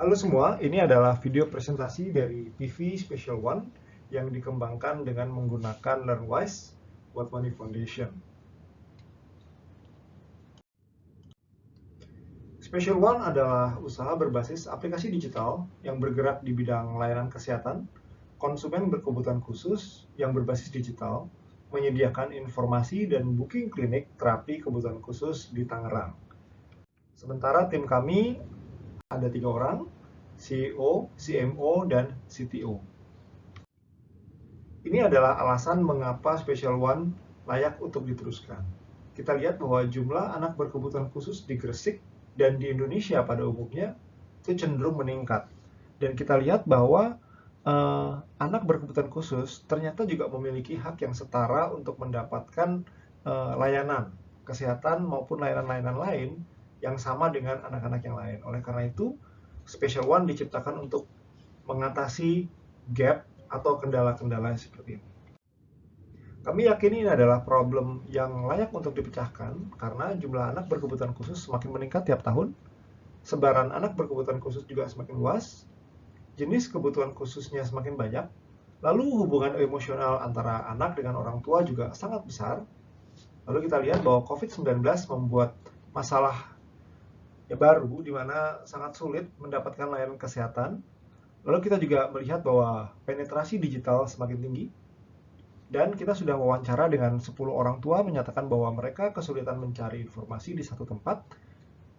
Halo semua, ini adalah video presentasi dari PV Special One yang dikembangkan dengan menggunakan LearnWise What Money Foundation. Special One adalah usaha berbasis aplikasi digital yang bergerak di bidang layanan kesehatan, konsumen berkebutuhan khusus yang berbasis digital, menyediakan informasi dan booking klinik terapi kebutuhan khusus di Tangerang. Sementara tim kami ada 3 orang, CEO, CMO, dan CTO. Ini adalah alasan mengapa Special One layak untuk diteruskan. Kita lihat bahwa jumlah anak berkebutuhan khusus di Gresik dan di Indonesia pada umumnya itu cenderung meningkat. Dan kita lihat bahwa anak berkebutuhan khusus ternyata juga memiliki hak yang setara untuk mendapatkan layanan kesehatan maupun layanan-layanan lain yang sama dengan anak-anak yang lain. Oleh karena itu, Special One diciptakan untuk mengatasi gap atau kendala-kendala seperti ini. Kami yakin ini adalah problem yang layak untuk dipecahkan karena jumlah anak berkebutuhan khusus semakin meningkat tiap tahun, sebaran anak berkebutuhan khusus juga semakin luas, jenis kebutuhan khususnya semakin banyak, lalu hubungan emosional antara anak dengan orang tua juga sangat besar. Lalu kita lihat bahwa COVID-19 membuat masalah baru di mana sangat sulit mendapatkan layanan kesehatan. Lalu kita juga melihat bahwa penetrasi digital semakin tinggi, dan kita sudah wawancara dengan 10 orang tua menyatakan bahwa mereka kesulitan mencari informasi di satu tempat,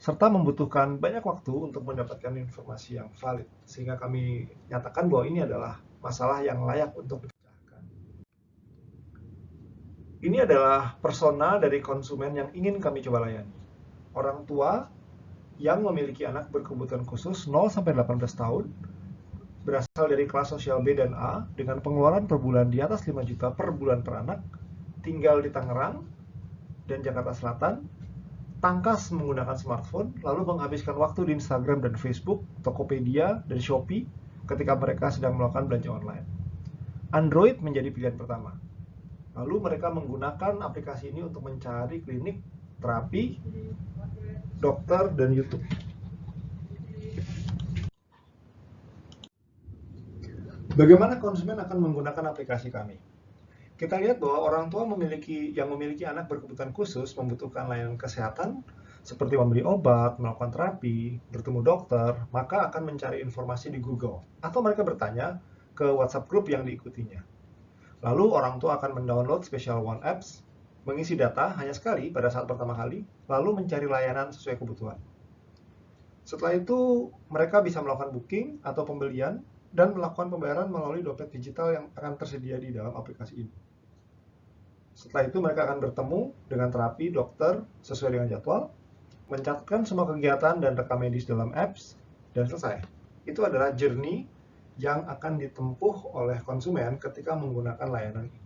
serta membutuhkan banyak waktu untuk mendapatkan informasi yang valid. Sehingga kami nyatakan bahwa ini adalah masalah yang layak untuk dipecahkan. Ini adalah persona dari konsumen yang ingin kami coba layani. Orang tua yang memiliki anak berkebutuhan khusus 0-18 tahun, berasal dari kelas sosial B dan A dengan pengeluaran per bulan di atas 5 juta per bulan per anak, tinggal di Tangerang dan Jakarta Selatan, tangkas menggunakan smartphone, lalu menghabiskan waktu di Instagram dan Facebook, Tokopedia, dan Shopee ketika mereka sedang melakukan belanja online. Android menjadi pilihan pertama. Lalu mereka menggunakan aplikasi ini untuk mencari klinik, terapi, dokter, dan YouTube. Bagaimana konsumen akan menggunakan aplikasi kami? Kita lihat bahwa orang tua yang memiliki anak berkebutuhan khusus membutuhkan layanan kesehatan seperti membeli obat, melakukan terapi, bertemu dokter, maka akan mencari informasi di Google atau mereka bertanya ke WhatsApp group yang diikutinya. Lalu orang tua akan mendownload Special One Apps, mengisi data hanya sekali pada saat pertama kali, lalu mencari layanan sesuai kebutuhan. Setelah itu, mereka bisa melakukan booking atau pembelian dan melakukan pembayaran melalui dompet digital yang akan tersedia di dalam aplikasi ini. Setelah itu mereka akan bertemu dengan terapi dokter sesuai dengan jadwal, mencatatkan semua kegiatan dan rekam medis dalam apps, dan selesai. Itu adalah journey yang akan ditempuh oleh konsumen ketika menggunakan layanan ini.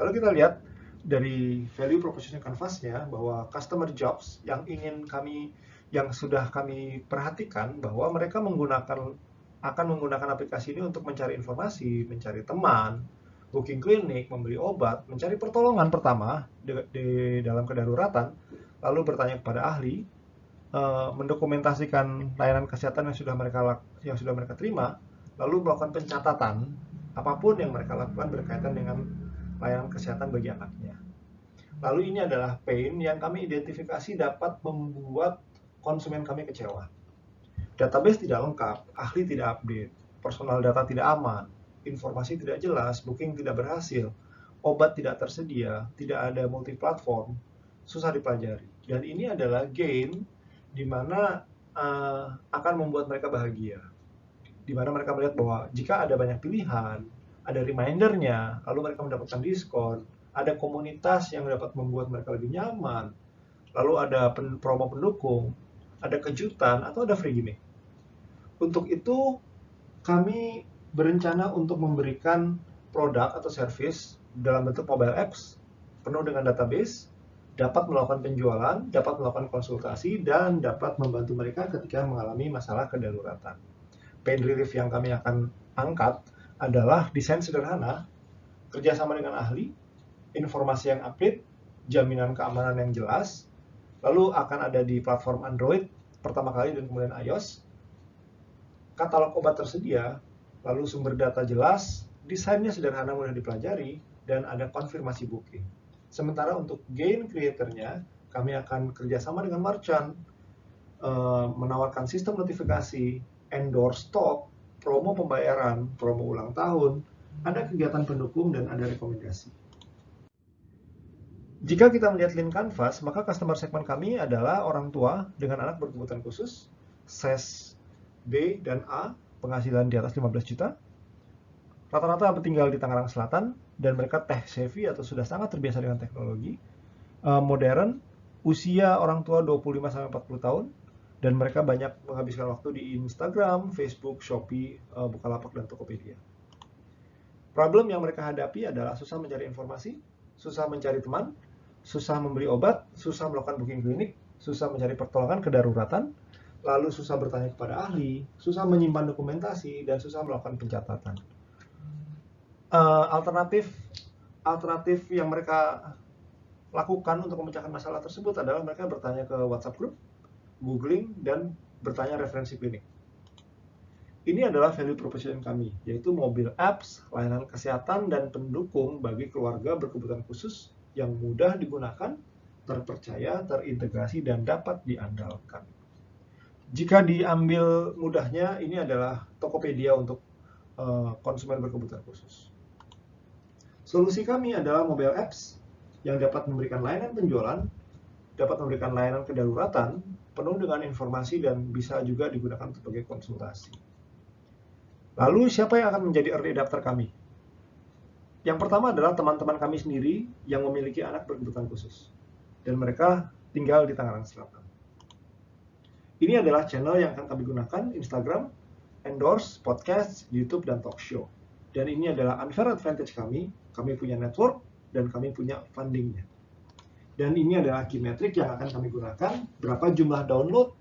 Lalu kita lihat dari value proposition canvas-nya bahwa customer jobs yang sudah kami perhatikan bahwa mereka akan menggunakan aplikasi ini untuk mencari informasi, mencari teman, booking klinik, membeli obat, mencari pertolongan pertama di dalam kedaruratan, lalu bertanya kepada ahli, mendokumentasikan layanan kesehatan yang sudah mereka terima, lalu melakukan pencatatan apapun yang mereka lakukan berkaitan dengan layanan kesehatan bagi anaknya. Lalu ini adalah pain yang kami identifikasi dapat membuat konsumen kami kecewa. Database tidak lengkap, ahli tidak update, personal data tidak aman, informasi tidak jelas, booking tidak berhasil, obat tidak tersedia, tidak ada multi-platform, susah dipelajari. Dan ini adalah gain di mana akan membuat mereka bahagia. Di mana mereka melihat bahwa jika ada banyak pilihan, ada remindernya, lalu mereka mendapatkan diskon, ada komunitas yang dapat membuat mereka lebih nyaman, lalu ada promo pendukung, ada kejutan, atau ada free gimmick. Untuk itu, kami berencana untuk memberikan produk atau service dalam bentuk mobile apps penuh dengan database, dapat melakukan penjualan, dapat melakukan konsultasi, dan dapat membantu mereka ketika mengalami masalah kedaruratan. Pain relief yang kami akan angkat adalah desain sederhana, kerjasama dengan ahli, informasi yang update, jaminan keamanan yang jelas, lalu akan ada di platform Android pertama kali dan kemudian iOS, katalog obat tersedia, lalu sumber data jelas, desainnya sederhana mudah dipelajari, dan ada konfirmasi booking. Sementara untuk gain creator-nya, kami akan kerjasama dengan merchant, menawarkan sistem notifikasi, endorse stock, promo pembayaran, promo ulang tahun, ada kegiatan pendukung, dan ada rekomendasi. Jika kita melihat link Canvas, maka customer segmen kami adalah orang tua dengan anak berkebutuhan khusus, SES B dan A, penghasilan di atas 15 juta, rata-rata tinggal di Tangerang Selatan, dan mereka tech savvy atau sudah sangat terbiasa dengan teknologi, modern, usia orang tua 25-40 tahun, dan mereka banyak menghabiskan waktu di Instagram, Facebook, Shopee, Bukalapak, dan Tokopedia. Problem yang mereka hadapi adalah susah mencari informasi, susah mencari teman, susah membeli obat, susah melakukan booking klinik, susah mencari pertolongan kedaruratan, lalu susah bertanya kepada ahli, susah menyimpan dokumentasi, dan susah melakukan pencatatan. Alternatif yang mereka lakukan untuk memecahkan masalah tersebut adalah mereka bertanya ke WhatsApp group, googling, dan bertanya referensi klinik. Ini adalah value proposition kami, yaitu mobil apps, layanan kesehatan, dan pendukung bagi keluarga berkebutuhan khusus yang mudah digunakan, terpercaya, terintegrasi, dan dapat diandalkan. Jika diambil mudahnya, ini adalah Tokopedia untuk konsumen berkebutuhan khusus. Solusi kami adalah mobile apps yang dapat memberikan layanan penjualan, dapat memberikan layanan kedaruratan, penuh dengan informasi, dan bisa juga digunakan sebagai konsultasi. Lalu siapa yang akan menjadi early adopter kami? Yang pertama adalah teman-teman kami sendiri yang memiliki anak berkebutuhan khusus. Dan mereka tinggal di Tangerang Selatan. Ini adalah channel yang akan kami gunakan, Instagram, endorse, podcast, YouTube, dan talk show. Dan ini adalah unfair advantage kami punya network, dan kami punya fundingnya. Dan ini adalah key metric yang akan kami gunakan, berapa jumlah download,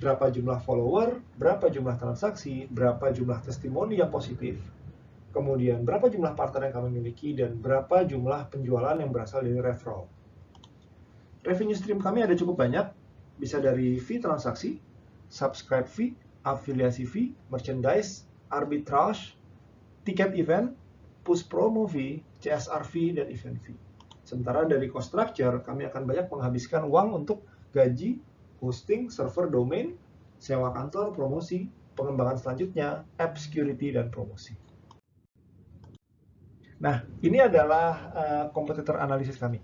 berapa jumlah follower, berapa jumlah transaksi, berapa jumlah testimoni yang positif, kemudian berapa jumlah partner yang kami miliki, dan berapa jumlah penjualan yang berasal dari referral. Revenue stream kami ada cukup banyak, bisa dari fee transaksi, subscribe fee, afiliasi fee, merchandise, arbitrage, tiket event, push promo fee, CSR fee, dan event fee. Sementara dari cost structure, kami akan banyak menghabiskan uang untuk gaji, hosting, server, domain, sewa kantor, promosi, pengembangan selanjutnya, app security, dan promosi. Nah, ini adalah kompetitor analisis kami.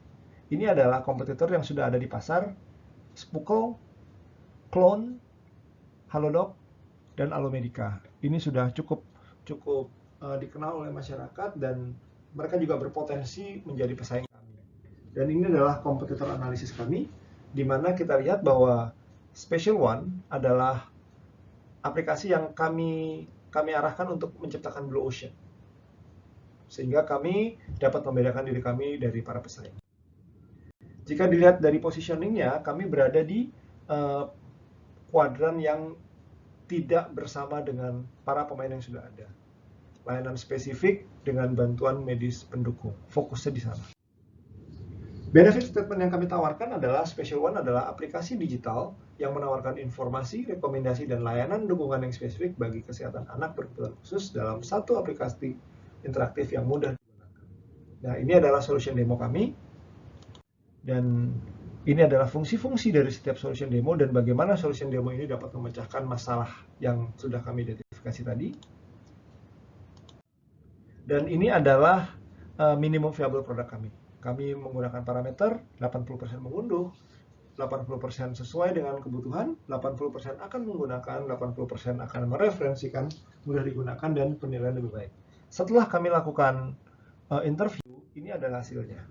Ini adalah kompetitor yang sudah ada di pasar, Spuckle, Clone, Halodoc, dan Alomedica. Ini sudah cukup dikenal oleh masyarakat, dan mereka juga berpotensi menjadi pesaing kami. Dan ini adalah kompetitor analisis kami, di mana kita lihat bahwa Special One adalah aplikasi yang kami arahkan untuk menciptakan Blue Ocean. Sehingga kami dapat membedakan diri kami dari para pesaing. Jika dilihat dari positioningnya, kami berada di kuadran yang tidak bersama dengan para pemain yang sudah ada. Layanan spesifik dengan bantuan medis pendukung. Fokusnya di sana. Benefit statement yang kami tawarkan adalah Special One adalah aplikasi digital yang menawarkan informasi, rekomendasi, dan layanan dukungan yang spesifik bagi kesehatan anak berkebutuhan khusus dalam satu aplikasi interaktif yang mudah digunakan. Nah, ini adalah solution demo kami, dan ini adalah fungsi-fungsi dari setiap solution demo dan bagaimana solution demo ini dapat memecahkan masalah yang sudah kami identifikasi tadi. Dan ini adalah minimum viable product kami. Kami menggunakan parameter 80% mengunduh, 80% sesuai dengan kebutuhan, 80% akan menggunakan, 80% akan mereferensikan, mudah digunakan, dan penilaian lebih baik. Setelah kami lakukan interview, ini adalah hasilnya.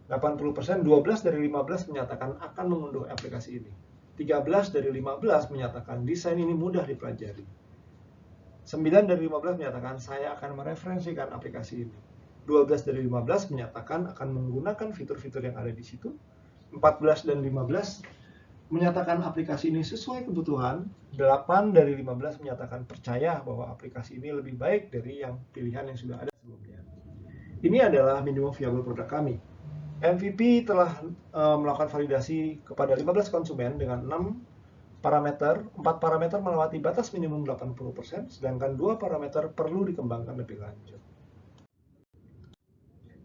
80%, 12 dari 15 menyatakan akan mengunduh aplikasi ini. 13 dari 15 menyatakan desain ini mudah dipelajari. 9 dari 15 menyatakan saya akan mereferensikan aplikasi ini. 12 dari 15 menyatakan akan menggunakan fitur-fitur yang ada di situ. 14 dan 15 menyatakan aplikasi ini sesuai kebutuhan. 8 dari 15 menyatakan percaya bahwa aplikasi ini lebih baik dari yang pilihan yang sudah ada sebelumnya. Ini adalah minimum viable product kami. MVP telah melakukan validasi kepada 15 konsumen dengan 6 parameter, 4 parameter melewati batas minimum 80%, sedangkan 2 parameter perlu dikembangkan lebih lanjut.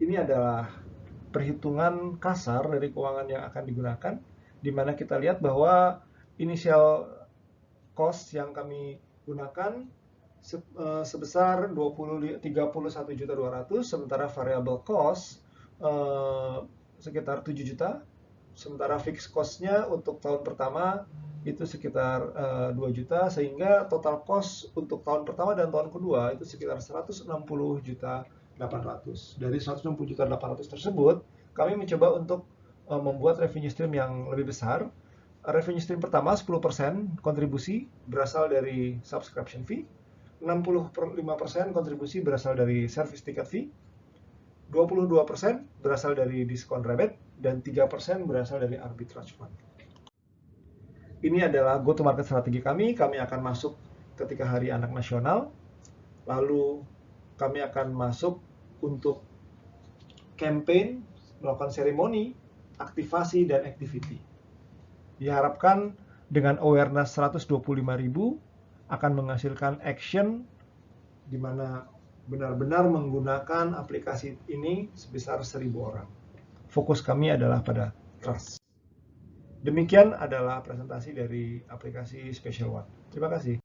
Ini adalah perhitungan kasar dari keuangan yang akan digunakan, di mana kita lihat bahwa initial cost yang kami gunakan sebesar 31.200.000, sementara variable cost sekitar 7 juta, sementara fixed cost-nya untuk tahun pertama itu sekitar 2 juta, sehingga total cost untuk tahun pertama dan tahun kedua itu sekitar 160.800. Dari 160.800 tersebut, kami mencoba untuk membuat revenue stream yang lebih besar. Revenue stream pertama 10% kontribusi berasal dari subscription fee, 65% kontribusi berasal dari service ticket fee, 22% berasal dari diskon rebate, dan 3% berasal dari arbitrage fund. Ini adalah go-to-market strategi kami. Kami akan masuk ketika Hari Anak Nasional, lalu kami akan masuk untuk campaign, melakukan seremoni, aktivasi, dan activity. Diharapkan dengan awareness 125.000 akan menghasilkan action di mana benar-benar menggunakan aplikasi ini sebesar 1.000 orang. Fokus kami adalah pada trust. Demikian adalah presentasi dari aplikasi Special One. Terima kasih.